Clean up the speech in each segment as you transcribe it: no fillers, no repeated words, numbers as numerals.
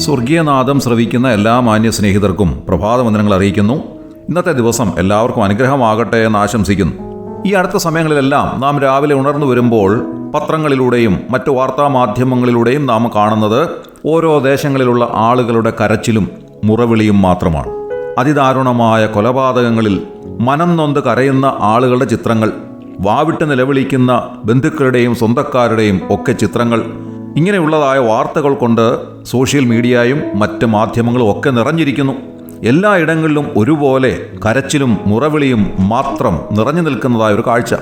സ്വർഗീയനാദം ശ്രവിക്കുന്ന എല്ലാ മാന്യ സ്നേഹിതർക്കും പ്രഭാതവന്ദനങ്ങൾ അറിയിക്കുന്നു. ഇന്നത്തെ ദിവസം എല്ലാവർക്കും അനുഗ്രഹമാകട്ടെ എന്ന് ആശംസിക്കുന്നു. ഈ അടുത്ത സമയങ്ങളിലെല്ലാം നാം രാവിലെ ഉണർന്നു വരുമ്പോൾ പത്രങ്ങളിലൂടെയും മറ്റു വാർത്താമാധ്യമങ്ങളിലൂടെയും നാം കാണുന്നത് ഓരോ ദേശങ്ങളിലുള്ള ആളുകളുടെ കരച്ചിലും മുറവിളിയും മാത്രമാണ്. അതിദാരുണമായ കൊലപാതകങ്ങളിൽ മനം നൊന്ത് കരയുന്ന ആളുകളുടെ ചിത്രങ്ങൾ, വാവിട്ട് നിലവിളിക്കുന്ന ബന്ധുക്കളുടെയും സ്വന്തക്കാരുടെയും ഒക്കെ ചിത്രങ്ങൾ, ഇങ്ങനെയുള്ളതായ വാർത്തകൾ കൊണ്ട് സോഷ്യൽ മീഡിയയും മറ്റ് മാധ്യമങ്ങളും ഒക്കെ നിറഞ്ഞിരിക്കുന്നു. എല്ലായിടങ്ങളിലും ഒരുപോലെ കരച്ചിലും മുറവിളിയും മാത്രം നിറഞ്ഞു നിൽക്കുന്നതായ ഒരു കാഴ്ച.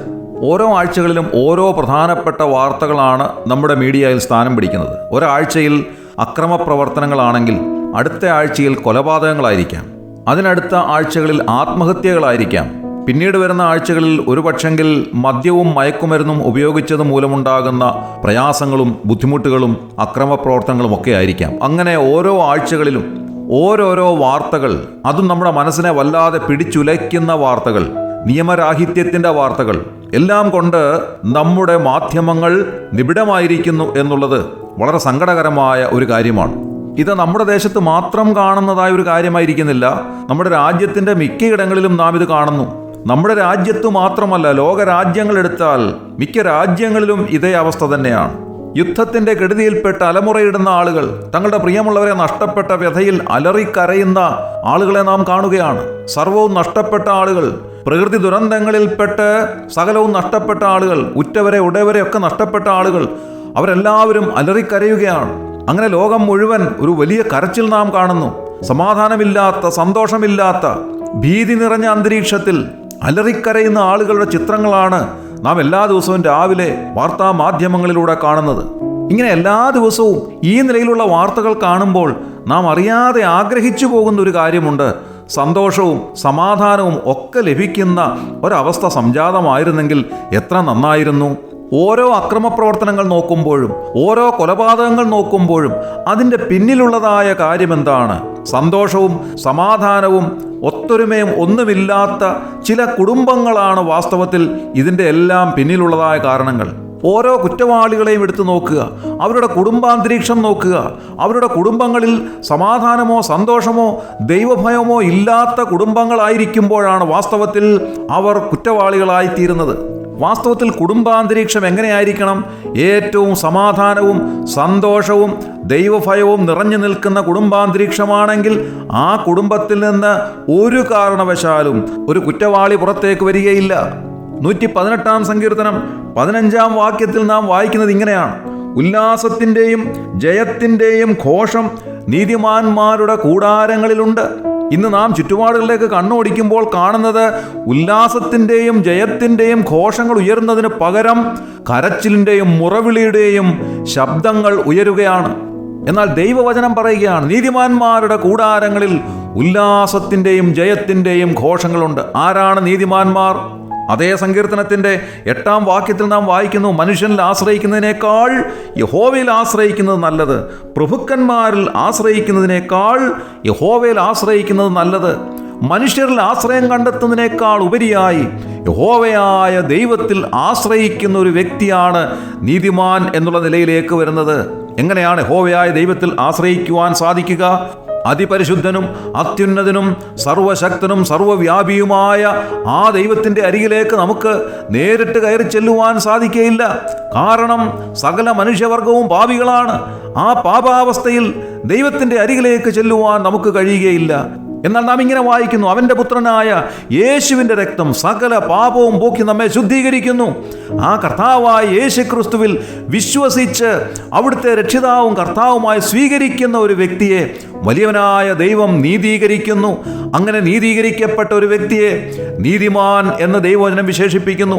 ഓരോ ആഴ്ചകളിലും ഓരോ പ്രധാനപ്പെട്ട വാർത്തകളാണ് നമ്മുടെ മീഡിയയിൽ സ്ഥാനം പിടിക്കുന്നത്. ഒരാഴ്ചയിൽ അക്രമപ്രവർത്തനങ്ങളാണെങ്കിൽ അടുത്ത ആഴ്ചയിൽ കൊലപാതകങ്ങളായിരിക്കാം, അതിനടുത്ത ആഴ്ചകളിൽ ആത്മഹത്യകളായിരിക്കാം, പിന്നീട് വരുന്ന ആഴ്ചകളിൽ ഒരുപക്ഷെങ്കിൽ മദ്യവും മയക്കുമരുന്നും ഉപയോഗിച്ചത് മൂലമുണ്ടാകുന്ന പ്രയാസങ്ങളും ബുദ്ധിമുട്ടുകളും അക്രമപ്രവർത്തനങ്ങളും ഒക്കെ ആയിരിക്കാം. അങ്ങനെ ഓരോ ആഴ്ചകളിലും ഓരോരോ വാർത്തകൾ, അതും നമ്മുടെ മനസ്സിനെ വല്ലാതെ പിടിച്ചുലയ്ക്കുന്ന വാർത്തകൾ, നിയമരാഹിത്യത്തിൻ്റെ വാർത്തകൾ എല്ലാം കൊണ്ട് നമ്മുടെ മാധ്യമങ്ങൾ നിബിഡമായിരിക്കുന്നു എന്നുള്ളത് വളരെ സങ്കടകരമായ ഒരു കാര്യമാണ്. ഇത് നമ്മുടെ ദേശത്ത് മാത്രം കാണുന്നതായ ഒരു കാര്യമായിരിക്കുന്നില്ല. നമ്മുടെ രാജ്യത്തിൻ്റെ മിക്കയിടങ്ങളിലും നാം ഇത് കാണുന്നു. നമ്മുടെ രാജ്യത്ത് മാത്രമല്ല, ലോകരാജ്യങ്ങളെടുത്താൽ മിക്ക രാജ്യങ്ങളിലും ഇതേ അവസ്ഥ തന്നെയാണ്. യുദ്ധത്തിൻ്റെ കെടുതിയിൽപ്പെട്ട് അലമുറയിടുന്ന ആളുകൾ, തങ്ങളുടെ പ്രിയമുള്ളവരെ നഷ്ടപ്പെട്ട വ്യഥയിൽ അലറിക്കരയുന്ന ആളുകളെ നാം കാണുകയാണ്. സർവവും നഷ്ടപ്പെട്ട ആളുകൾ, പ്രകൃതി ദുരന്തങ്ങളിൽപ്പെട്ട് സകലവും നഷ്ടപ്പെട്ട ആളുകൾ, ഉറ്റവരെ ഉടയവരെ ഒക്കെ നഷ്ടപ്പെട്ട ആളുകൾ, അവരെല്ലാവരും അലറിക്കരയുകയാണ്. അങ്ങനെ ലോകം മുഴുവൻ ഒരു വലിയ കരച്ചിൽ നാം കാണുന്നു. സമാധാനമില്ലാത്ത, സന്തോഷമില്ലാത്ത, ഭീതി നിറഞ്ഞ അന്തരീക്ഷത്തിൽ അലറിക്കരയുന്ന ആളുകളുടെ ചിത്രങ്ങളാണ് നാം എല്ലാ ദിവസവും രാവിലെ വാർത്താ മാധ്യമങ്ങളിലൂടെ കാണുന്നത്. ഇങ്ങനെ എല്ലാ ദിവസവും ഈ നിലയിലുള്ള വാർത്തകൾ കാണുമ്പോൾ നാം അറിയാതെ ആഗ്രഹിച്ചു പോകുന്ന ഒരു കാര്യമുണ്ട്. സന്തോഷവും സമാധാനവും ഒക്കെ ലഭിക്കുന്ന ഒരവസ്ഥ സംജാതമായിരുന്നെങ്കിൽ എത്ര നന്നായിരുന്നു. ഓരോ അക്രമപ്രവർത്തനങ്ങൾ നോക്കുമ്പോഴും ഓരോ കൊലപാതകങ്ങൾ നോക്കുമ്പോഴും അതിൻ്റെ പിന്നിലുള്ളതായ കാര്യമെന്താണ്? സന്തോഷവും സമാധാനവും ഒത്തൊരുമയും ഒന്നുമില്ലാത്ത ചില കുടുംബങ്ങളാണ് വാസ്തവത്തിൽ ഇതിൻ്റെ എല്ലാം പിന്നിലുള്ളതായ കാരണങ്ങൾ. ഓരോ കുറ്റവാളികളെയും എടുത്തു നോക്കുക, അവരുടെ കുടുംബാന്തരീക്ഷം നോക്കുക. അവരുടെ കുടുംബങ്ങളിൽ സമാധാനമോ സന്തോഷമോ ദൈവഭയമോ ഇല്ലാത്ത കുടുംബങ്ങളായിരിക്കുമ്പോഴാണ് വാസ്തവത്തിൽ അവർ കുറ്റവാളികളായിത്തീരുന്നത്. വാസ്തവത്തിൽ കുടുംബാന്തരീക്ഷം എങ്ങനെയായിരിക്കണം? ഏറ്റവും സമാധാനവും സന്തോഷവും ദൈവഭയവും നിറഞ്ഞു നിൽക്കുന്ന കുടുംബാന്തരീക്ഷമാണെങ്കിൽ ആ കുടുംബത്തിൽ നിന്ന് ഒരു കാരണവശാലും ഒരു കുറ്റവാളി പുറത്തേക്ക് വരികയില്ല. 118-ാം സങ്കീർത്തനം 15-ാം വാക്യത്തിൽ നാം വായിക്കുന്നത് ഇങ്ങനെയാണ്: ഉല്ലാസത്തിൻ്റെയും ജയത്തിൻ്റെയും ഘോഷം നീതിമാന്മാരുടെ കൂടാരങ്ങളിലുണ്ട്. ഇന്ന് നാം ചുറ്റുപാടുകളിലേക്ക് കണ്ണോടിക്കുമ്പോൾ കാണുന്നത് ഉല്ലാസത്തിൻ്റെയും ജയത്തിൻ്റെയും ഘോഷങ്ങൾ ഉയർന്നതിന് പകരം കരച്ചിലിൻ്റെയും മുറവിളിയുടെയും ശബ്ദങ്ങൾ ഉയരുകയാണ്. എന്നാൽ ദൈവവചനം പറയുകയാണ്, നീതിമാന്മാരുടെ കൂടാരങ്ങളിൽ ഉല്ലാസത്തിൻ്റെയും ജയത്തിൻ്റെയും ഘോഷങ്ങളുണ്ട്. ആരാണ് നീതിമാന്മാർ? അതേ സങ്കീർത്തനത്തിൻ്റെ 8-ാം വാക്യത്തിൽ നാം വായിക്കുന്നു, മനുഷ്യനിൽ ആശ്രയിക്കുന്നതിനേക്കാൾ യഹോവയിൽ ആശ്രയിക്കുന്നത് നല്ലത്, പ്രഭുക്കന്മാരിൽ ആശ്രയിക്കുന്നതിനേക്കാൾ യഹോവയിൽ ആശ്രയിക്കുന്നത് നല്ലത്. മനുഷ്യരിൽ ആശ്രയം കണ്ടെത്തുന്നതിനേക്കാൾ ഉപരിയായി യഹോവയായ ദൈവത്തിൽ ആശ്രയിക്കുന്ന ഒരു വ്യക്തിയാണ് നീതിമാൻ എന്നുള്ള നിലയിലേക്ക് വരുന്നത്. എങ്ങനെയാണ് യഹോവയായ ദൈവത്തിൽ ആശ്രയിക്കുവാൻ സാധിക്കുക? അതിപരിശുദ്ധനും അത്യുന്നതനും സർവശക്തനും സർവവ്യാപിയുമായ ആ ദൈവത്തിൻ്റെ അരികിലേക്ക് നമുക്ക് നേരിട്ട് കയറി ചെല്ലുവാൻ സാധിക്കുകയില്ല. കാരണം സകല മനുഷ്യവർഗവും പാപികളാണ്. ആ പാപാവസ്ഥയിൽ ദൈവത്തിൻ്റെ അരികിലേക്ക് ചെല്ലുവാൻ നമുക്ക് കഴിയുകയില്ല. എന്നാൽ നാം ഇങ്ങനെ വായിക്കുന്നു, അവൻ്റെ പുത്രനായ യേശുവിൻ്റെ രക്തം സകല പാപവും പോക്കി നമ്മെ ശുദ്ധീകരിക്കുന്നു. ആ കർത്താവായ യേശുക്രിസ്തുവിൽ വിശ്വസിച്ച് അവിടുത്തെ രക്ഷിതാവും കർത്താവുമായി സ്വീകരിക്കുന്ന ഒരു വ്യക്തിയെ വലിയവനായ ദൈവം നീതീകരിക്കുന്നു. അങ്ങനെ നീതീകരിക്കപ്പെട്ട ഒരു വ്യക്തിയെ നീതിമാൻ എന്ന് ദൈവവചനം വിശേഷിപ്പിക്കുന്നു.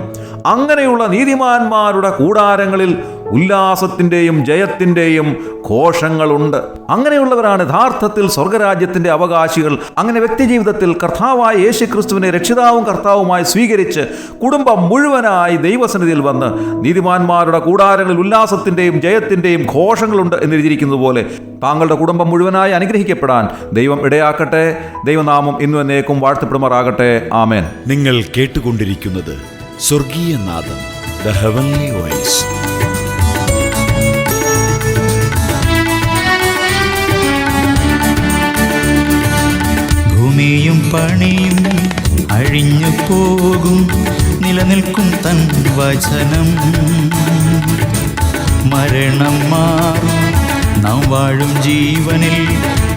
അങ്ങനെയുള്ള നീതിമാന്മാരുടെ കൂടാരങ്ങളിൽ ഉല്ലാസത്തിൻ്റെയും ജയത്തിൻ്റെയും ഘോഷങ്ങളുണ്ട്. അങ്ങനെയുള്ളവരാണ് യഥാർത്ഥത്തിൽ സ്വർഗരാജ്യത്തിൻ്റെ അവകാശികൾ. അങ്ങനെ വ്യക്തിജീവിതത്തിൽ കർത്താവായ യേശുക്രിസ്തുവിനെ രക്ഷിതാവും കർത്താവുമായി സ്വീകരിച്ച് കുടുംബം മുഴുവനായി ദൈവസന്നിധിയിൽ വന്ന് നീതിമാന്മാരുടെ കൂടാരങ്ങളിൽ ഉല്ലാസത്തിൻ്റെയും ജയത്തിൻ്റെയും ഘോഷങ്ങളുണ്ട് എന്നെഴുതിയിരിക്കുന്നത് പോലെ താങ്കളുടെ കുടുംബം മുഴുവനായി അനുഗ്രഹിക്കപ്പെടാൻ ദൈവം ഇടയാക്കട്ടെ. ദൈവനാമം ഇന്നും എന്നേക്കും വാഴ്ത്തപ്പെടുമാറാകട്ടെ. ആമേൻ. നിങ്ങൾ കേട്ടുകൊണ്ടിരിക്കുന്നത് സ്വർഗീയ നാദം, ദ ഹെവൻലി വോയിസ്. വചനം. മരണം മാറും നാം വാഴും ജീവനിൽ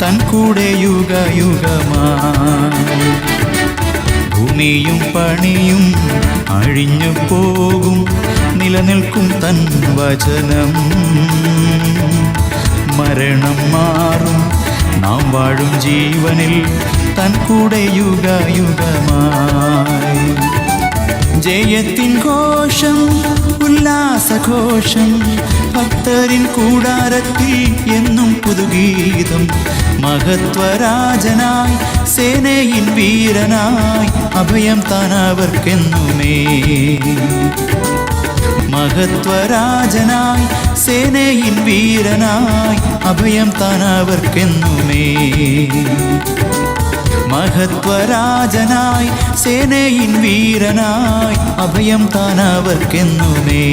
തൻ കൂടെ യുഗയുഗമായി. ഭൂമിയും പണിയും അഴിഞ്ഞു പോകും, നിലനിൽക്കും തൻ വചനം. മരണം മാറും നാം വാഴും ജീവനിൽ തൻ കൂടെ യുഗയുഗമായി. ജയത്തിൻ ഘോഷം ഉല്ലാസഘോഷം, ഭക്തരിൻ കൂടാരത്തിൽ എന്നും പുതുഗീതം. മഹത്വരാജനായി സേനയിൻ വീരനായി അഭയം താനവർക്കെന്നുമേ. മഹത്വരാജനായി സേനയിൻ വീരനായി അഭയം താനവർക്കെന്നുമേ. മഹത്വരാജനായി സേനയിൻ വീരനായി അഭയം താനവർക്കെന്നുമേ.